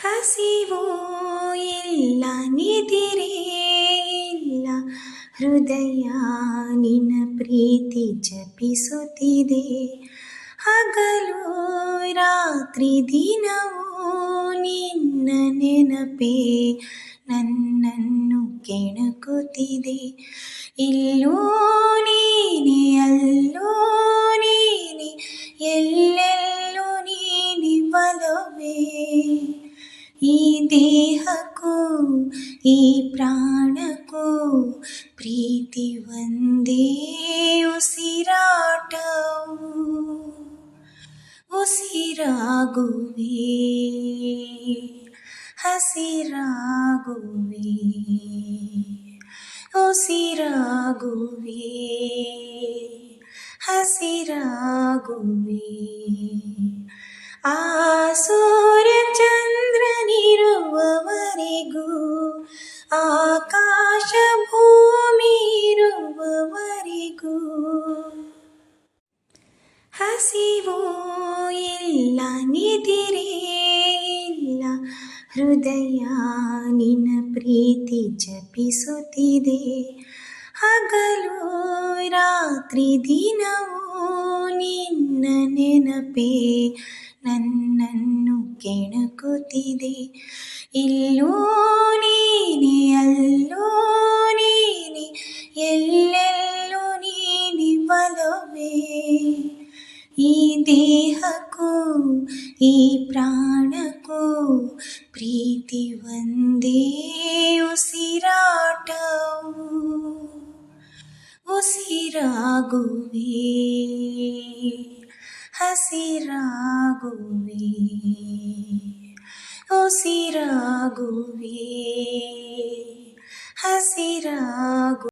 ಹಸಿವೂ ಇಲ್ಲ ನಿದಿರೇ ಇಲ್ಲ, ಹೃದಯ ನಿನ್ನ ಪ್ರೀತಿ ಜಪಿಸುತ್ತಿದೆ. ಹಗಲು ರಾತ್ರಿ ದಿನವೂ ನಿನ್ನ ನೆನಪೇ ನನ್ನನ್ನು ಕೆಣಕುತ್ತಿದೆ. ಇಲ್ಲೂ ನೀನೆ ಅಲ್ಲೂ ನೀನೆ, ಎಲ್ಲೆಲ್ಲೂ ನೀನೆ ಬಲವೇ. ಈ ದೇಹಕ್ಕೂ ಈ ಪ್ರಾಣಕ್ಕೂ ಪ್ರೀತಿ ಒಂದೇ ಉಸಿರಾಟವು. ಉಸಿರಾಗುವೆ, ಹಸಿರಾಗುವೆ, ಉಸಿರಾಗುವೆ, ಹಸಿರಾಗುವೆ. ಆ ಸೂರ್ಯ ಚಂದ್ರನಿರುವವರೆಗೂ, ಆಕಾಶ ಭೂಮಿ ಇರುವವರೆಗೂ. ಹಸಿವೂ ಇಲ್ಲ ನಿದಿರೇ ಇಲ್ಲ, ಹೃದಯ ನಿನ್ನ ಪ್ರೀತಿ ಜಪಿಸುತ್ತಿದೆ. ಹಗಲು ರಾತ್ರಿ ದಿನವೂ ನಿನ್ನ ನೆನಪೇ ನನ್ನನ್ನು ಕೆಣಕುತ್ತಿದೆ. ಇಲ್ಲೂ ನೀನೆ ಅಲ್ಲೂ ನೀನೆ, ಎಲ್ಲೆಲ್ಲೂ ನೀನೆ ಬಲವೇ. ಈ ದೇಹಕ್ಕೂ ಈ ಪ್ರಾಣಕ್ಕೂ ಪ್ರೀತಿ ಒಂದೇ ಉಸಿರಾಟವು. ಉಸಿರಾಗುವೆ, ಹಸಿರಾಗುವೆ, ಉಸಿರಾಗುವೆ, ಹಸಿರಾಗುವೆ.